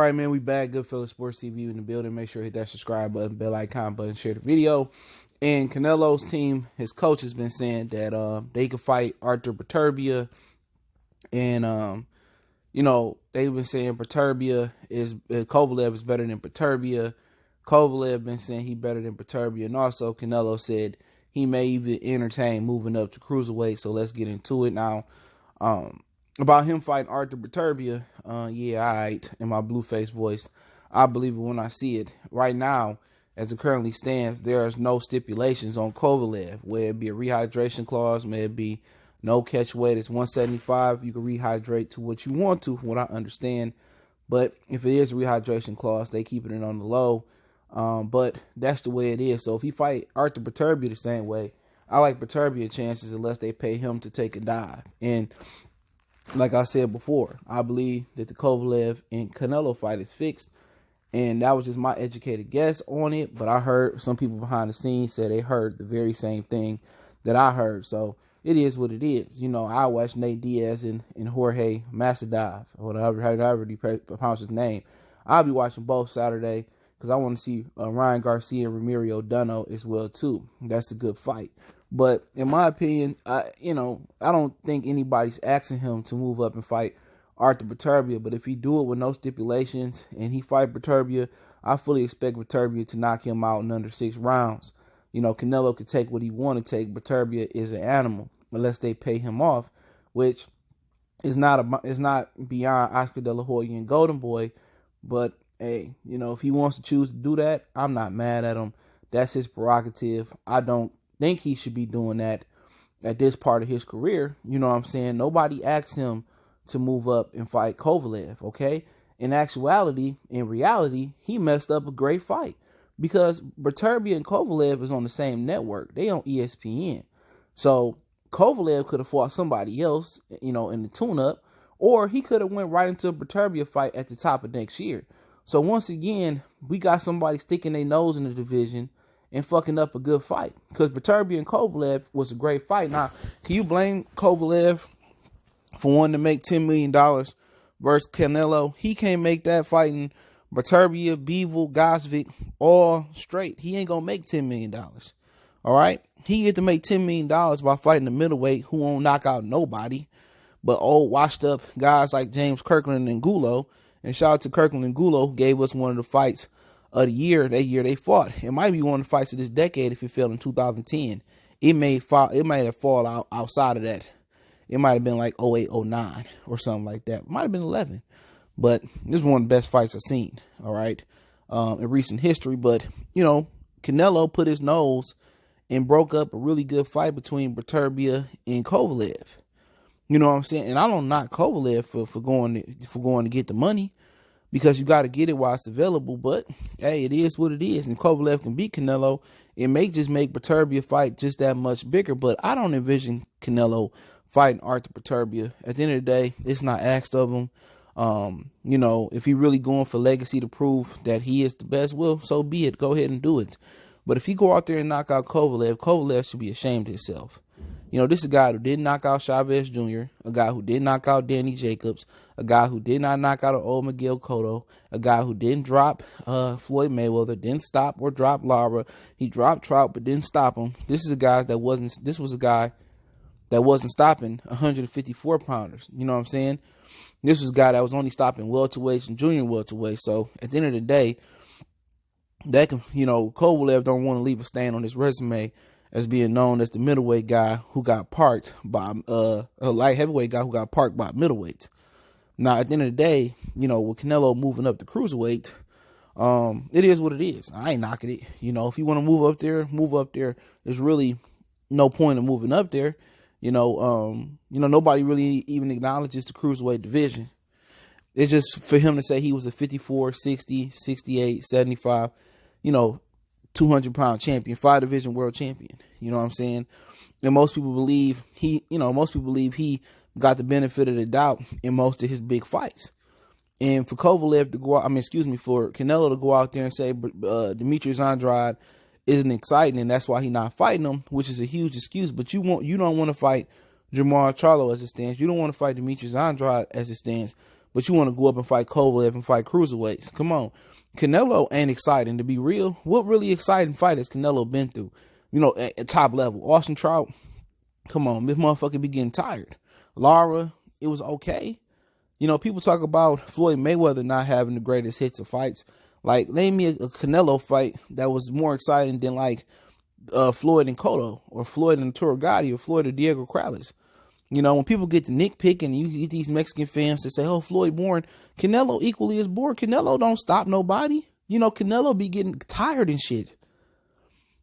right, man, we back. Goodfellas Sports TV in the building. Make sure to hit that subscribe button, bell icon button, share the video. And Canelo's team, his coach has been saying that they could fight Artur Beterbiev. And, they've been saying Kovalev is better than Beterbiev. Kovalev been saying he better than Beterbiev. And also, Canelo said he may even entertain moving up to Cruiserweight. So let's get into it now. About him fighting Artur Beterbiev, yeah, all right, in my blue-faced voice, I believe it when I see it. Right now, as it currently stands, there is no stipulations on Kovalev, where it be a rehydration clause, may it be no catch weight. It's 175. You can rehydrate to what you want to, from what I understand. But if it is a rehydration clause, they keeping it on the low. But that's the way it is. So if he fight Artur Beterbiev the same way, I like Beterbiev chances unless they pay him to take a dive. And like I said before, I believe that the Kovalev and Canelo fight is fixed. And that was just my educated guess on it. But I heard some people behind the scenes say they heard the very same thing that I heard. So it is what it is. You know, I watched Nate Diaz and Jorge Masvidal, or however you pronounce his name. I'll be watching both Saturday because I want to see Ryan Garcia and Romario Duno as well, too. That's a good fight. But in my opinion, I don't think anybody's asking him to move up and fight Artur Beterbiev. But if he do it with no stipulations and he fight Beterbiev, I fully expect Beterbiev to knock him out in under 6 rounds. You know, Canelo could take what he want to take. Beterbiev is an animal unless they pay him off, which is not beyond Oscar De La Hoya and Golden Boy. But hey, if he wants to choose to do that, I'm not mad at him. That's his prerogative. I don't think he should be doing that at this part of his career. You know what I'm saying? Nobody asked him to move up and fight Kovalev, okay? In reality, he messed up a great fight because Beterbiev and Kovalev is on the same network. They on ESPN. So Kovalev could have fought somebody else, in the tune-up, or he could have went right into a Beterbiev fight at the top of next year. So once again, we got somebody sticking their nose in the division and fucking up a good fight. Because Beterbiev and Kovalev was a great fight. Now, can you blame Kovalev for wanting to make $10 million versus Canelo? He can't make that fighting Beterbiev, Bivol, Gosvick all straight. He ain't going to make $10 million. All right? He get to make $10 million by fighting a middleweight who won't knock out nobody but old washed up guys like James Kirkland and Gulo. And shout out to Kirkland and Gulo, who gave us one of the fights of the year, that year they fought. It might be one of the fights of this decade if it fell in 2010. It may have fallen outside of that. It might have been like 08, 09 or something like that. It might have been 11. But this is one of the best fights I've seen, all right, in recent history. But, Canelo put his nose and broke up a really good fight between Beterbiev and Kovalev. You know what I'm saying? And I don't knock Kovalev for going to get the money, because you got to get it while it's available. But hey, it is what it is. And Kovalev can beat Canelo. It may just make Beterbiev fight just that much bigger. But I don't envision Canelo fighting Artur Beterbiev. At the end of the day, it's not asked of him. If he really going for legacy to prove that he is the best, well, so be it. Go ahead and do it. But if he go out there and knock out Kovalev should be ashamed of himself. This is a guy who didn't knock out Chavez Jr., a guy who didn't knock out Danny Jacobs, a guy who did not knock out old Miguel Cotto, a guy who didn't drop Floyd Mayweather, didn't stop or drop Lara. He dropped Trout but didn't stop him. This was a guy that wasn't stopping 154 pounders. You know what I'm saying? This was a guy that was only stopping welterweights and junior welterweights. So at the end of the day, that can, Kovalev don't want to leave a stain on his resume as being known as the middleweight guy who got parked by a light heavyweight guy who got parked by middleweights. Now, at the end of the day, with Canelo moving up to cruiserweight, it is what it is. I ain't knocking it. If you want to move up there. There's really no point in moving up there. Nobody really even acknowledges the cruiserweight division. It's just for him to say he was a 54, 60, 68, 75, 200-pound champion, 5-division world champion. You know what I'm saying? And most people believe he got the benefit of the doubt in most of his big fights. And for Kovalev to go out, for Canelo to go out there and say Demetrius Andrade isn't exciting and that's why he's not fighting him, which is a huge excuse. But you don't want to fight Jermall Charlo as it stands. You don't want to fight Demetrius Andrade as it stands. but you want to go up and fight Kovalev and fight cruiserweights. Come on. Canelo ain't exciting, to be real. What really exciting fight has Canelo been through? You know, at top level. Austin Trout, come on, this motherfucker be getting tired. Lara, it was okay. You know, people talk about Floyd Mayweather not having the greatest hits of fights. Like, name me a Canelo fight that was more exciting than, like, Floyd and Cotto, or Floyd and Artur, or Floyd and Diego Corrales. You know, when people get to nitpicking, and you get these Mexican fans that say, oh, Floyd boring, Canelo equally is boring. Canelo don't stop nobody. You know, Canelo be getting tired and shit.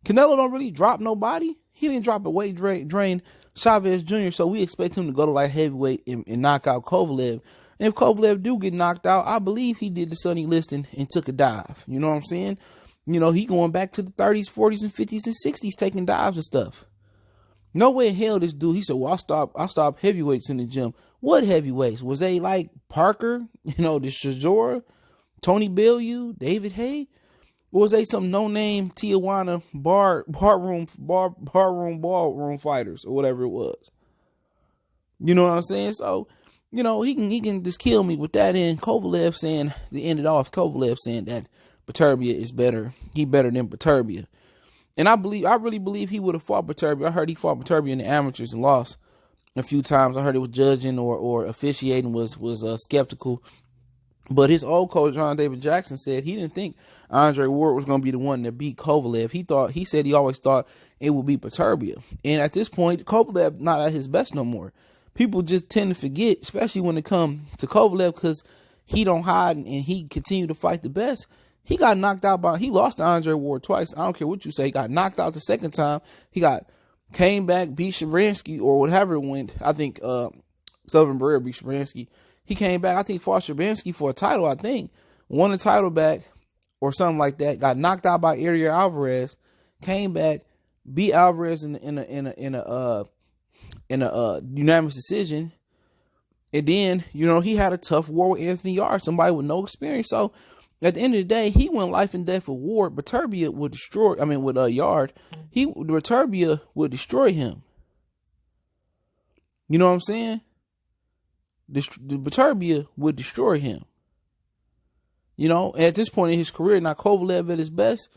Canelo don't really drop nobody. He didn't drop a weight drain Chavez Jr., so we expect him to go to light heavyweight and knock out Kovalev. And if Kovalev do get knocked out, I believe he did the Sonny Liston and took a dive. You know what I'm saying? You know, he going back to the 30s, 40s, and 50s, and 60s taking dives and stuff. No way in hell this dude, he said, well, I stop heavyweights in the gym. What heavyweights? Was they like Parker, you know, the Shajora, Tony Bellew, David Hay? Or was they some no-name Tijuana ballroom fighters or whatever it was? You know what I'm saying? So, you know, he can just kill me with that. And Kovalev saying, to end it off, Kovalev saying that Beterbiev is better. He better than Beterbiev. And I really believe he would have fought Beterbiev. I heard he fought Beterbiev in the amateurs and lost a few times. I heard it was judging or officiating was skeptical. But his old coach, John David Jackson, said he didn't think Andre Ward was going to be the one that beat Kovalev. He said he always thought it would be Beterbiev. And at this point, Kovalev not at his best no more. People just tend to forget, especially when it comes to Kovalev, because he don't hide and he continued to fight the best. He got knocked out he lost to Andre Ward twice. I don't care what you say. He got knocked out the second time. Came back, beat Shabransky or whatever it went. I think Sullivan Barrera beat Shabransky. He came back, I think, fought Shabransky for a title, I think. Won the title back or something like that. Got knocked out by Ariel Alvarez. Came back, beat Alvarez in a unanimous decision. And then, you know, he had a tough war with Anthony Yard, somebody with no experience. So at the end of the day, he went life and death with Ward. Beterbiev would destroy, with Yard. Beterbiev would destroy him. You know what I'm saying? The Beterbiev would destroy him. You know, at this point in his career, now Kovalev at his best,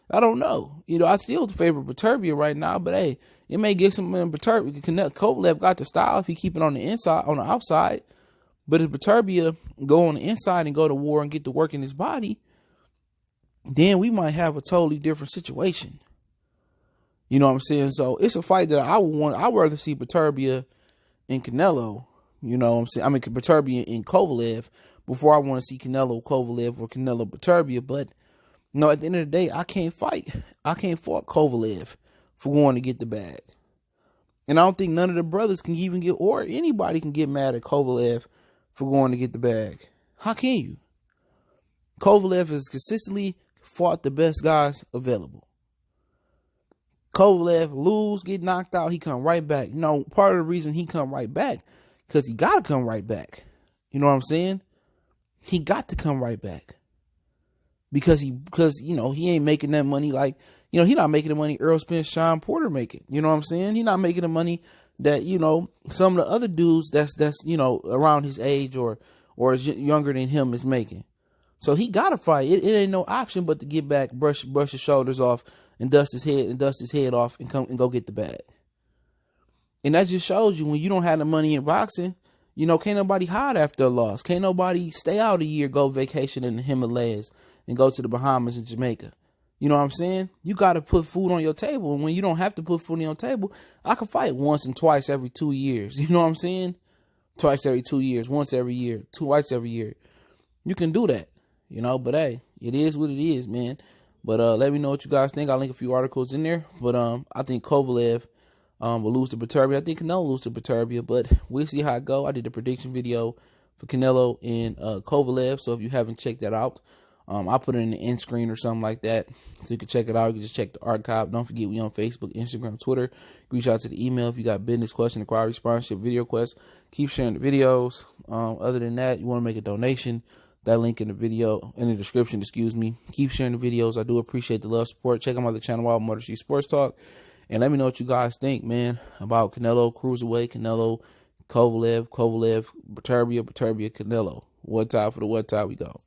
I don't know. You know, I still favor Beterbiev right now, but hey, it may get some Beterbiev. Kovalev got the style if he keep it on the inside, on the outside. But if Beterbiev go on the inside and go to war and get to work in his body, then we might have a totally different situation. You know what I'm saying? So it's a fight that I would rather see Beterbiev and Canelo. You know what I'm saying? Beterbiev and Kovalev before I want to see Canelo Kovalev or Canelo Beterbiev. But no, at the end of the day, I can't fight Kovalev for going to get the bag. And I don't think none of the brothers can even get, or anybody can get mad at Kovalev for going to get the bag. How can you? Kovalev has consistently fought the best guys available. Kovalev lose, get knocked out, he come right back. You know, part of the reason he come right back, because he got to come right back. You know what I'm saying? He got to come right back. Because you know, he ain't making that money like, you know, he not making the money Earl Spence, Sean Porter making. You know what I'm saying? He not making the money that, you know, some of the other dudes that's you know, around his age or is younger than him is making. So he got to fight. It ain't no option but to get back, brush his shoulders off and dust his head off and come and go get the bag. And that just shows you when you don't have the money in boxing, you know, can't nobody hide after a loss. Can't nobody stay out a year, go vacation in the Himalayas and go to the Bahamas and Jamaica. You know what I'm saying? You got to put food on your table. And when you don't have to put food on your table, I can fight once and twice every 2 years. You know what I'm saying? Twice every 2 years, once every year, twice every year. You can do that, you know, but hey, it is what it is, man. But let me know what you guys think. I'll link a few articles in there. But I think Kovalev will lose to Beterbiev. I think Canelo will lose to Beterbiev, but we'll see how it go. I did a prediction video for Canelo and Kovalev, so if you haven't checked that out, I'll put it in the end screen or something like that, so you can check it out. You can just check the archive. Don't forget, we on Facebook, Instagram, Twitter. Reach out to the email if you got business, question, inquiry, sponsorship, video requests. Keep sharing the videos. Other than that, you want to make a donation, that link in the video, in the description, excuse me. Keep sharing the videos. I do appreciate the love, support. Check out my other channel, Wild Motor Street Sports Talk. And let me know what you guys think, man, about Canelo, Cruiserweight, Canelo, Kovalev, Beterbiev, Canelo. One time for the one time we go.